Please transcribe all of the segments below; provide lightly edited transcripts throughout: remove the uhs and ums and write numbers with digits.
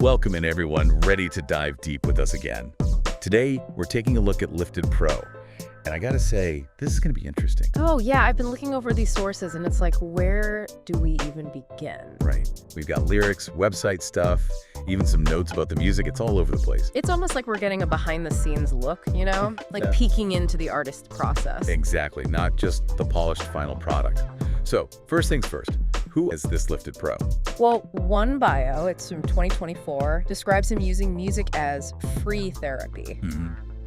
Welcome in everyone, ready to dive deep with us again. Today, we're taking a look at LiftedPro. And I gotta say, this is gonna be interesting. Oh yeah, I've been looking over these sources and it's like, where do we even begin? Right. We've got lyrics, website stuff, even some notes about the music. It's all over the place. It's almost like we're getting a behind the scenes look, you know? Like peeking into the artist's process. Exactly, not just the polished final product. So, first things first, who is this LiftedPro? Well, one bio, it's from 2024, describes him using music as free therapy.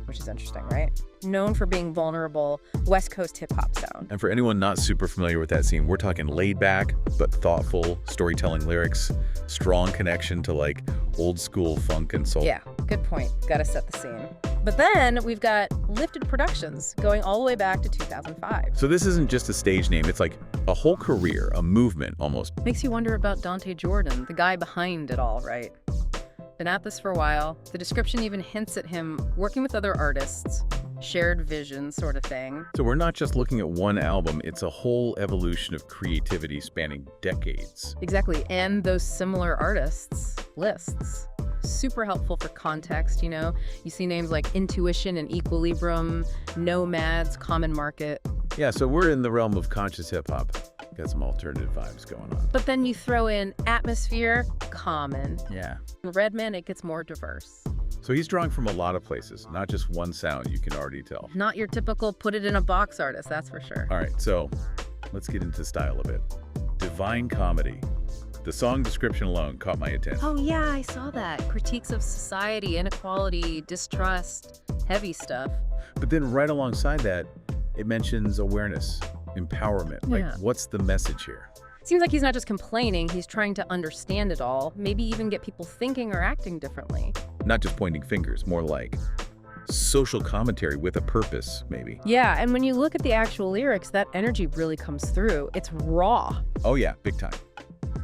Which is interesting, right? Known for being vulnerable, West Coast hip-hop sound. And for anyone not super familiar with that scene, we're talking laid back, but thoughtful storytelling lyrics, strong connection to like old school funk and soul. Yeah, good point. Gotta set the scene. But then we've got Lifted Productions going all the way back to 2005. So this isn't just a stage name, it's like a whole career, a movement almost. Makes you wonder about Dante Jordan, the guy behind it all, right? Been at this for a while. The description even hints at him working with other artists, shared vision sort of thing. So we're not just looking at one album, it's a whole evolution of creativity spanning decades. Exactly, and those similar artists lists. Super helpful for context, you know? You see names like Intuition and Equilibrium, Nomads, Common Market. Yeah, so we're in the realm of conscious hip-hop. Got some alternative vibes going on. But then you throw in Atmosphere, Common. Yeah. Redman, it gets more diverse. So he's drawing from a lot of places, not just one sound, you can already tell. Not your typical put it in a box artist, that's for sure. All right, so let's get into style a bit. Divine comedy. The song description alone caught my attention. Oh yeah, I saw that. Critiques of society, inequality, distrust, heavy stuff. But then right alongside that, it mentions awareness, empowerment. Yeah. Like, what's the message here? Seems like he's not just complaining, he's trying to understand it all, maybe even get people thinking or acting differently. Not just pointing fingers, more like social commentary with a purpose, maybe. Yeah, and when you look at the actual lyrics, that energy really comes through. It's raw. Oh yeah, big time.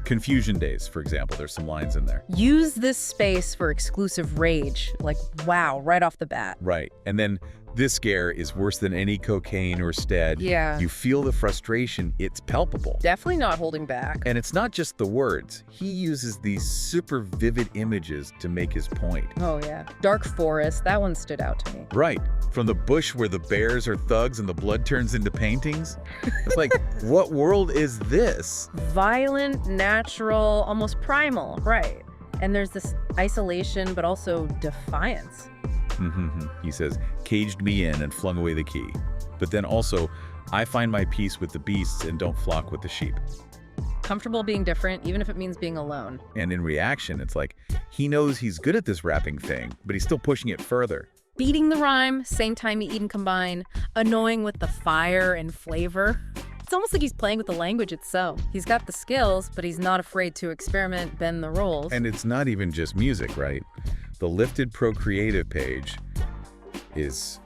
Confusion Days, for example, there's some lines in there. Use this space for exclusive rage. Like, wow, right off the bat. Right, and then this scare is worse than any cocaine or stead. Yeah. You feel the frustration, it's palpable. Definitely not holding back. And it's not just the words. He uses these super vivid images to make his point. Oh yeah. Dark Forest, that one stood out to me. Right, from the bush where the bears are thugs and the blood turns into paintings. It's like, what world is this? Violent, natural, almost primal, right. And there's this isolation, but also defiance. He says, caged me in and flung away the key. But then also, I find my peace with the beasts and don't flock with the sheep. Comfortable being different, even if it means being alone. And in reaction, it's like, he knows he's good at this rapping thing, but he's still pushing it further. Beating the rhyme, same time you eat and combine, annoying with the fire and flavor. It's almost like he's playing with the language itself. He's got the skills, but he's not afraid to experiment, bend the rules. And it's not even just music, right? The LiftedPro creative page is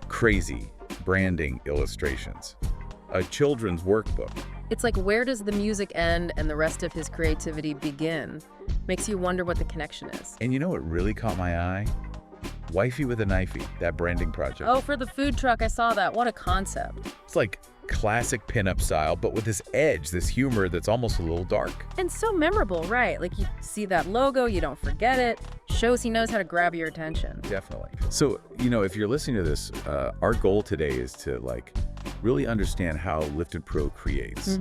crazy branding illustrations. A children's workbook. It's like, where does the music end and the rest of his creativity begin? Makes you wonder what the connection is. And you know what really caught my eye? Wifey with a Knifey, that branding project. Oh, for the food truck, I saw that. What a concept. It's like classic pinup style, but with this edge, this humor that's almost a little dark. And so memorable, right? Like, you see that logo, you don't forget it. Shows he knows how to grab your attention. Definitely. So, you know, if you're listening to this, our goal today is to like really understand how LiftedPro creates.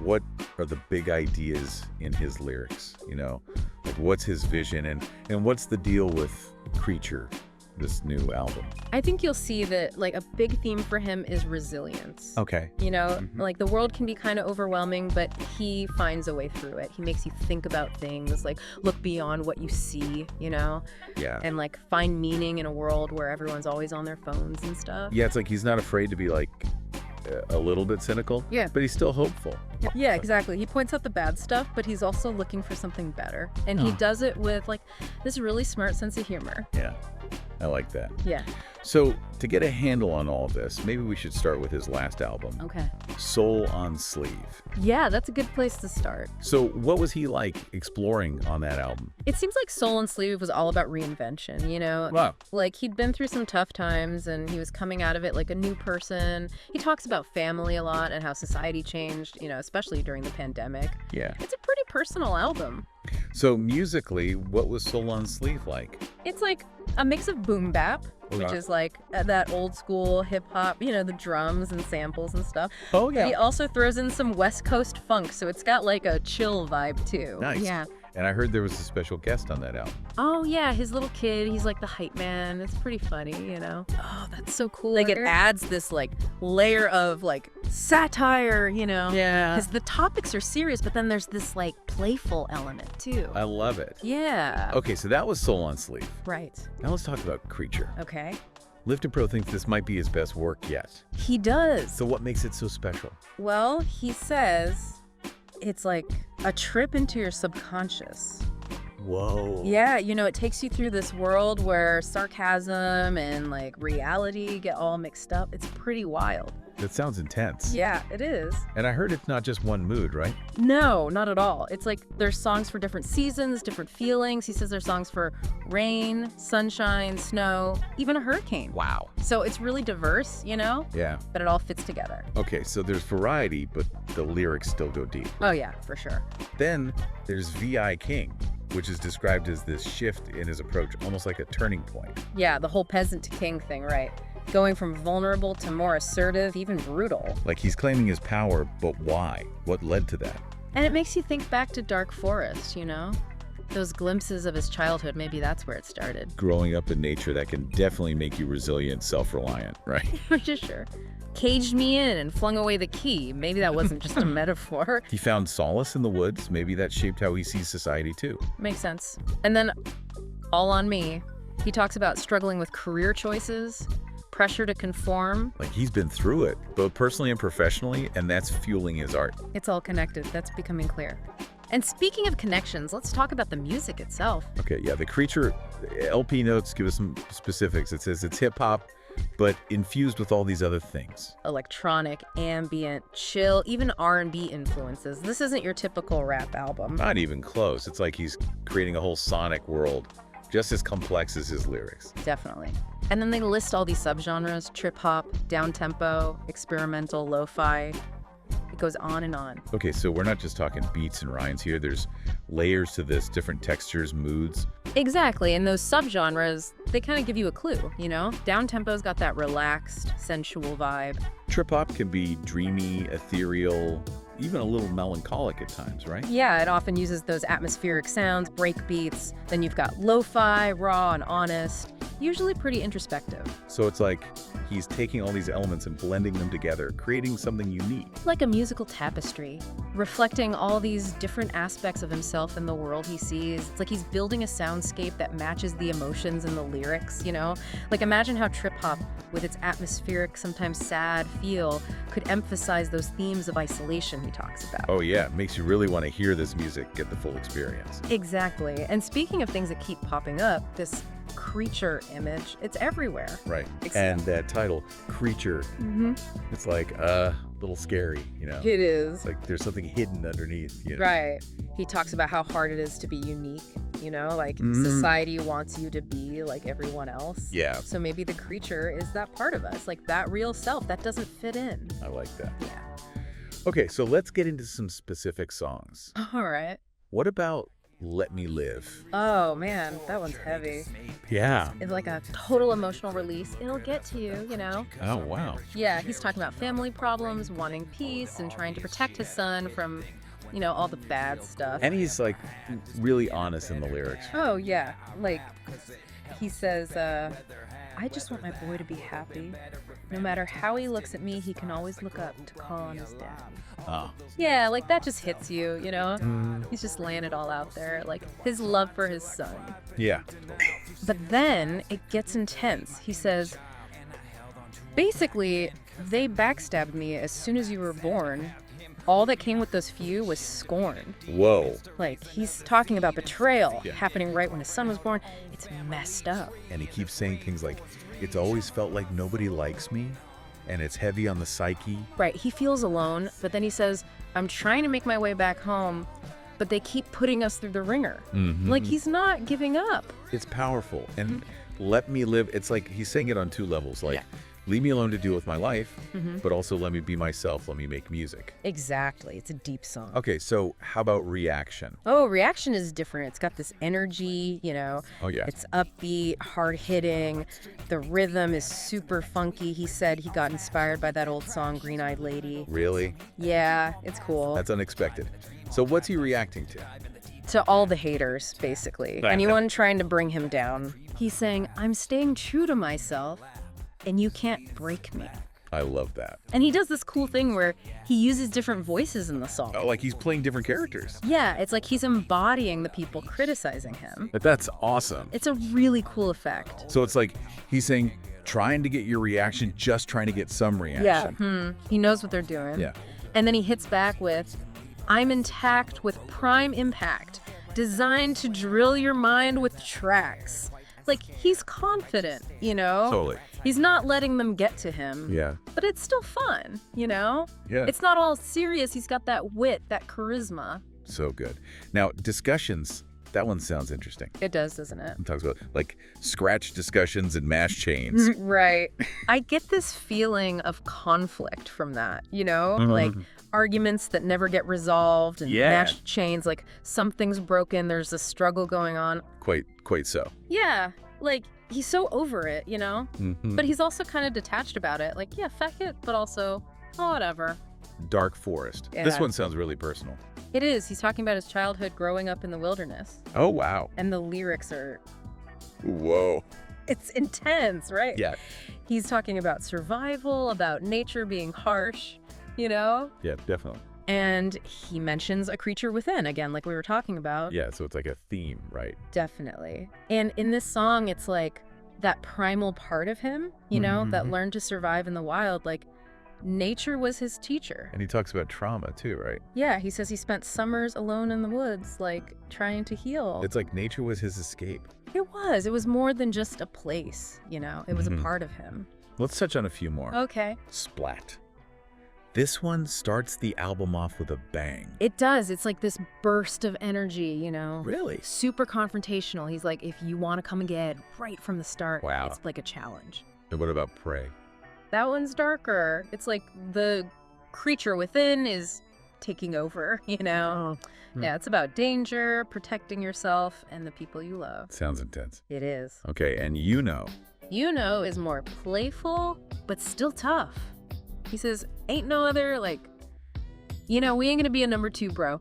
What are the big ideas in his lyrics? You know, like what's his vision and what's the deal with Creature, this new album? I think you'll see that, like, a big theme for him is resilience. Okay. You know, like, the world can be kind of overwhelming, but he finds a way through it. He makes you think about things, like, look beyond what you see, you know? Yeah. And, like, find meaning in a world where everyone's always on their phones and stuff. Yeah, it's like he's not afraid to be like a little bit cynical. Yeah. But he's still hopeful. Yeah, exactly. He points out the bad stuff, but he's also looking for something better. And he does it with, like, this really smart sense of humor. Yeah. I like that. Yeah. So to get a handle on all of this, maybe we should start with his last album, Okay. Soul on Sleeve. Yeah, that's a good place to start. So what was he like exploring on that album? It seems like Soul on Sleeve was all about reinvention, you know? Wow. Like, he'd been through some tough times and he was coming out of it like a new person. He talks about family a lot and how society changed, you know, especially during the pandemic. Yeah. It's a pretty personal album. So musically, what was Soul on Sleeve like? It's like a mix of boom bap, which Okay. is like that old school hip hop, you know, the drums and samples and stuff. Oh, He also throws in some West Coast funk, so it's got like a chill vibe too. Nice. Yeah. And I heard there was a special guest on that album. Oh yeah, his little kid, he's like the hype man. It's pretty funny, you know. Oh, that's so cool. Like it adds this like layer of like satire, you know. Yeah. Because the topics are serious, but then there's this like playful element too. I love it. Yeah. Okay, so that was Soul on Sleeve. Right. Now let's talk about Creature. Okay. LiftedPro thinks this might be his best work yet. He does. So what makes it so special? Well, he says it's like a trip into your subconscious. Whoa. Yeah, you know, it takes you through this world where sarcasm and like reality get all mixed up. It's pretty wild. That sounds intense. Yeah, it is. And I heard it's not just one mood, right? No, not at all. It's like there's songs for different seasons, different feelings. He says there's songs for rain, sunshine, snow, even a hurricane. Wow. So it's really diverse, you know, Yeah. but it all fits together. Okay, so there's variety, but the lyrics still go deep. Oh yeah, for sure. Then there's VI King, which is described as this shift in his approach, almost like a turning point. Yeah, the whole peasant to king thing, right? Going from vulnerable to more assertive, even brutal. Like he's claiming his power, but why? What led to that? And it makes you think back to Dark Forest, you know? Those glimpses of his childhood, maybe that's where it started. Growing up in nature, that can definitely make you resilient, self-reliant, right? For sure. Caged me in and flung away the key. Maybe that wasn't just a metaphor. He found solace in the woods. Maybe that shaped how he sees society too. Makes sense. And then, all on me, he talks about struggling with career choices, pressure to conform. Like he's been through it, both personally and professionally, and that's fueling his art. It's all connected. That's becoming clear. And speaking of connections, let's talk about the music itself. Okay, yeah, the Creature LP notes give us some specifics. It says it's hip hop, but infused with all these other things. Electronic, ambient, chill, even R&B influences. This isn't your typical rap album. Not even close. It's like he's creating a whole sonic world, just as complex as his lyrics. Definitely. And then they list all these subgenres: trip hop, down-tempo, experimental, lo-fi. It goes on and on. Okay, so we're not just talking beats and rhymes here. There's layers to this, different textures, moods. Exactly, and those subgenres, they kind of give you a clue, you know? Down-tempo's got that relaxed, sensual vibe. Trip hop can be dreamy, ethereal, even a little melancholic at times, right? Yeah, it often uses those atmospheric sounds, break beats. Then you've got lo-fi, raw and honest, usually pretty introspective. So it's like he's taking all these elements and blending them together, creating something unique. Like a musical tapestry, reflecting all these different aspects of himself and the world he sees. It's like he's building a soundscape that matches the emotions in the lyrics, you know? Like imagine how trip hop, with its atmospheric, sometimes sad feel, could emphasize those themes of isolation he talks about. Oh yeah, it makes you really want to hear this music, get the full experience. Exactly. And speaking of things that keep popping up, this creature image, it's everywhere. Right. Ex- And that title, Creature, Mm-hmm. it's like a little scary, you know? It is. It's like there's something hidden underneath, you know? Right. He talks about how hard it is to be unique, you know, like Mhm. society wants you to be like everyone else. Yeah, So maybe the creature is that part of us, like that real self that doesn't fit in. I like that. Yeah. Okay, so let's get into some specific songs. All right. What about Let Me Live? Oh man, that one's heavy. Yeah. It's like a total emotional release. It'll get to you, you know? Oh, wow. Yeah, he's talking about family problems, wanting peace, and trying to protect his son from, you know, all the bad stuff. And he's like really honest in the lyrics. Oh, yeah. Like, he says, I just want my boy to be happy. No matter how he looks at me, he can always look up to call on his dad. Oh. Yeah, like that just hits you, you know? He's just laying it all out there, like his love for his son. Yeah. But then it gets intense. He says, basically, they backstabbed me as soon as you were born. All that came with those few was scorn. Whoa. Like, he's talking about betrayal Yeah. happening right when his son was born. It's messed up. And he keeps saying things like, It's always felt like nobody likes me, and it's heavy on the psyche. Right, he feels alone, but then he says, I'm trying to make my way back home, but they keep putting us through the ringer. Like, he's not giving up. It's powerful. And let me live. It's like he's saying it on two levels. Like, leave me alone to deal with my life, but also let me be myself. Let me make music. Exactly. It's a deep song. Okay, so how about Reaction? Oh, Reaction is different. It's got this energy, you know. Oh, yeah. It's upbeat, hard-hitting. The rhythm is super funky. He said he got inspired by that old song, Green Eyed Lady. Really? Yeah, it's cool. That's unexpected. So what's he reacting to? To all the haters, basically. Anyone trying to bring him down. He's saying, I'm staying true to myself, and you can't break me. I love that. And he does this cool thing where he uses different voices in the song. Oh, like he's playing different characters. Yeah, it's like he's embodying the people criticizing him. But that's awesome. It's a really cool effect. So it's like he's saying, trying to get your reaction, just trying to get some reaction. Yeah, he knows what they're doing. Yeah. And then he hits back with, I'm intact with prime impact, designed to drill your mind with tracks. Like, he's confident, you know? Totally. He's not letting them get to him. Yeah. But it's still fun, you know? Yeah. It's not all serious. He's got that wit, that charisma. So good. Now, discussions, that one sounds interesting. It does, doesn't it? It talks about, like, scratch discussions and mash chains. Right. I get this feeling of conflict from that, you know? Like, arguments that never get resolved and mashed chains, like something's broken, there's a struggle going on. Quite so. Yeah, like he's so over it, you know? But he's also kind of detached about it. Like, yeah, fuck it, but also, oh, whatever. Dark Forest. Yeah. This one sounds really personal. It is. He's talking about his childhood growing up in the wilderness. Oh, wow. And the lyrics are... Whoa. It's intense, right? Yeah. He's talking about survival, about nature being harsh, you know? Yeah, definitely. And he mentions a creature within, again, like we were talking about. Yeah, so it's like a theme, right? Definitely. And in this song, it's like that primal part of him, you know, that learned to survive in the wild. Like, nature was his teacher. And he talks about trauma too, right? Yeah, he says he spent summers alone in the woods, like, trying to heal. It's like nature was his escape. It was. It was more than just a place, you know? It was a part of him. Let's touch on a few more. Okay. Splat. This one starts the album off with a bang. It does. It's like this burst of energy, you know? Really? Super confrontational. He's like, if you want to come again right from the start, Wow. It's like a challenge. And what about Pray? That one's darker. It's like the creature within is taking over, you know? Yeah, it's about danger, protecting yourself, and the people you love. Sounds intense. It is. Okay, and You Know. You Know is more playful, but still tough. He says, ain't no other, like, you know, we ain't gonna be a number 2, bro.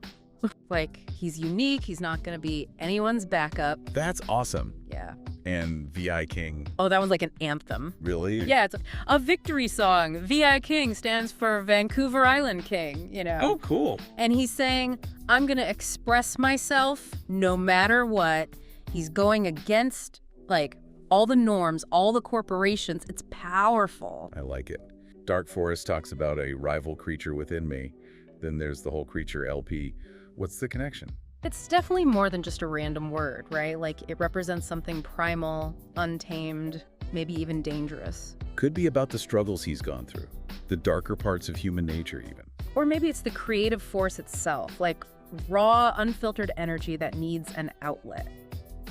Like, he's unique. He's not gonna be anyone's backup. That's awesome. Yeah. And VI King. Oh, that one's like an anthem. Really? Yeah, it's a victory song. VI King stands for Vancouver Island King, you know. Oh, cool. And he's saying, I'm going to express myself no matter what. He's going against, like, all the norms, all the corporations. It's powerful. I like it. Dark Forest talks about a rival creature within me. Then there's the whole creature LP. What's the connection? It's definitely more than just a random word, right? Like, it represents something primal, untamed, maybe even dangerous. Could be about the struggles he's gone through, the darker parts of human nature even. Or maybe it's the creative force itself, like raw, unfiltered energy that needs an outlet.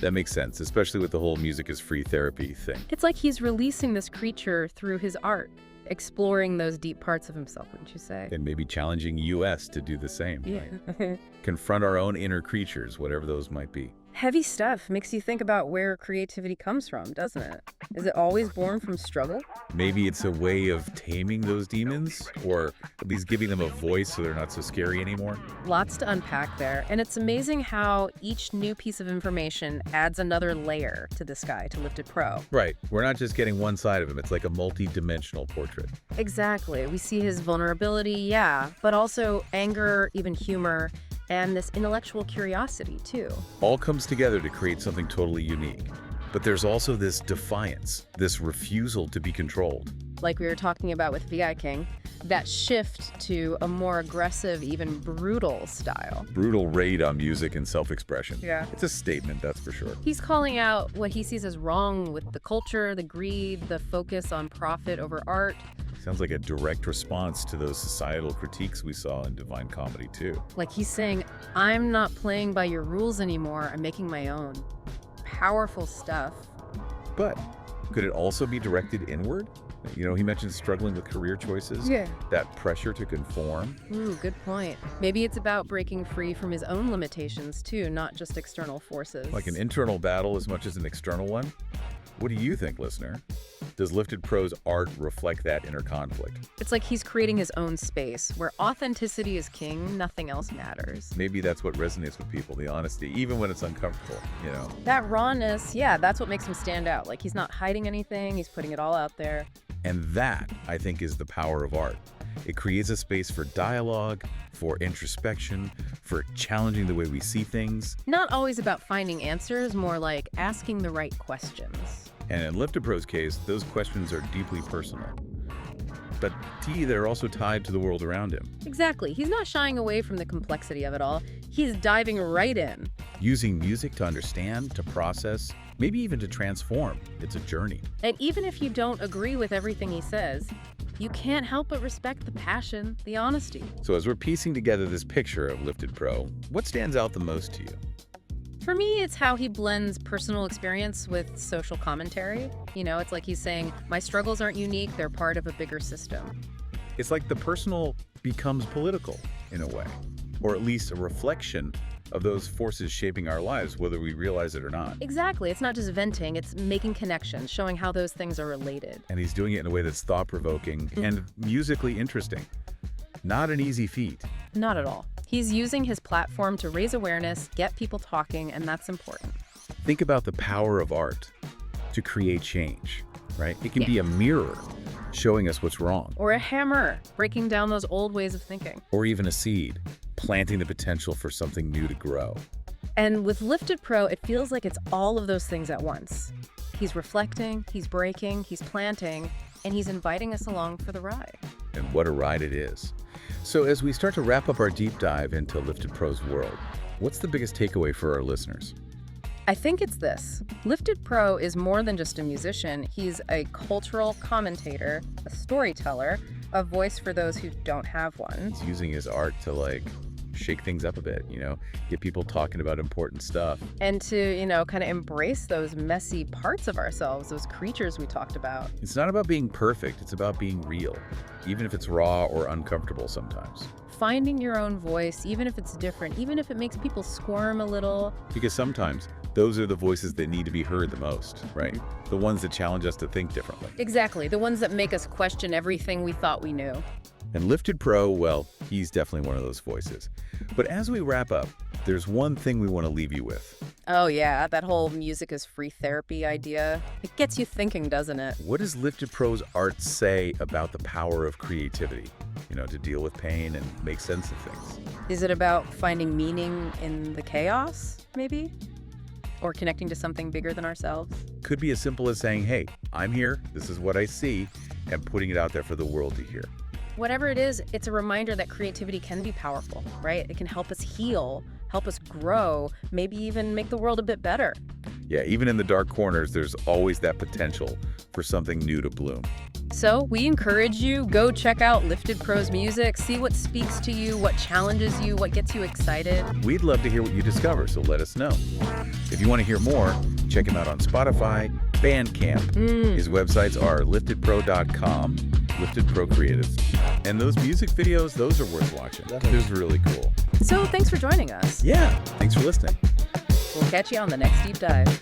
That makes sense, especially with the whole music is free therapy thing. It's like he's releasing this creature through his art, exploring those deep parts of himself, wouldn't you say? And maybe challenging US to do the same. Yeah. Right? Confront our own inner creatures, whatever those might be. Heavy stuff makes you think about where creativity comes from, doesn't it? Is it always born from struggle? Maybe it's a way of taming those demons, or at least giving them a voice so they're not so scary anymore. Lots to unpack there, and it's amazing how each new piece of information adds another layer to this guy, to LiftedPro. Right. We're not just getting one side of him. It's like a multi-dimensional portrait. Exactly. We see his vulnerability, yeah, but also anger, even humor, and this intellectual curiosity, too. All comes together to create something totally unique. But there's also this defiance, this refusal to be controlled. Like we were talking about with VI King, That shift to a more aggressive, even brutal style. Brutal raid on music and self-expression. Yeah. It's a statement, that's for sure. He's calling out what he sees as wrong with the culture, the greed, the focus on profit over art. Sounds like a direct response to those societal critiques we saw in Divine Comedy, too. Like he's saying, I'm not playing by your rules anymore, I'm making my own. Powerful stuff. But could it also be directed inward? You know, he mentioned struggling with career choices. Yeah. That pressure to conform. Ooh, good point. Maybe it's about breaking free from his own limitations, too, not just external forces. Like an internal battle as much as an external one? What do you think, listener? Does LiftedPro's art reflect that inner conflict? It's like he's creating his own space, where authenticity is king, nothing else matters. Maybe that's what resonates with people, the honesty, even when it's uncomfortable, you know? That rawness, yeah, that's what makes him stand out. Like he's not hiding anything, he's putting it all out there. And that, I think, is the power of art. It creates a space for dialogue, for introspection, for challenging the way we see things. Not always about finding answers, more like asking the right questions. And in LiftedPro's case, those questions are deeply personal. But they're also tied to the world around him. Exactly. He's not shying away from the complexity of it all. He's diving right in. Using music to understand, to process, maybe even to transform. It's a journey. And even if you don't agree with everything he says, you can't help but respect the passion, the honesty. So as we're piecing together this picture of LiftedPro, what stands out the most to you? For me, it's how he blends personal experience with social commentary. You know, it's like he's saying, my struggles aren't unique, they're part of a bigger system. It's like the personal becomes political, in a way, or at least a reflection of those forces shaping our lives, whether we realize it or not. Exactly. It's not just venting, it's making connections, showing how those things are related. And he's doing it in a way that's thought-provoking and musically interesting. Not an easy feat. Not at all. He's using his platform to raise awareness, get people talking, and that's important. Think about the power of art to create change, right? It can be a mirror showing us what's wrong. Or a hammer, breaking down those old ways of thinking. Or even a seed, planting the potential for something new to grow. And with LiftedPro, it feels like it's all of those things at once. He's reflecting, he's breaking, he's planting, and he's inviting us along for the ride. And what a ride it is. So as we start to wrap up our deep dive into LiftedPro's world, what's the biggest takeaway for our listeners? I think it's this. LiftedPro is more than just a musician. He's a cultural commentator, a storyteller, a voice for those who don't have one. He's using his art to shake things up a bit, get people talking about important stuff. And to, kind of embrace those messy parts of ourselves, those creatures we talked about. It's not about being perfect, it's about being real, even if it's raw or uncomfortable sometimes. Finding your own voice, even if it's different, even if it makes people squirm a little. Because sometimes those are the voices that need to be heard the most, right? The ones that challenge us to think differently. Exactly, the ones that make us question everything we thought we knew. And LiftedPro, well, he's definitely one of those voices. But as we wrap up, there's one thing we want to leave you with. Oh yeah, that whole music is free therapy idea. It gets you thinking, doesn't it? What does LiftedPro's art say about the power of creativity, to deal with pain and make sense of things? Is it about finding meaning in the chaos, maybe? Or connecting to something bigger than ourselves? Could be as simple as saying, hey, I'm here, this is what I see, and putting it out there for the world to hear. Whatever it is, it's a reminder that creativity can be powerful, right? It can help us heal, help us grow, maybe even make the world a bit better. Yeah, even in the dark corners, there's always that potential for something new to bloom. So we encourage you, go check out LiftedPro's music, see what speaks to you, what challenges you, what gets you excited. We'd love to hear what you discover, so let us know. If you want to hear more, check him out on Spotify, Bandcamp. His websites are liftedpro.com, LiftedPro Creative. And those music videos, those are worth watching. Those are really cool. So thanks for joining us. Yeah, thanks for listening. We'll catch you on the next deep dive.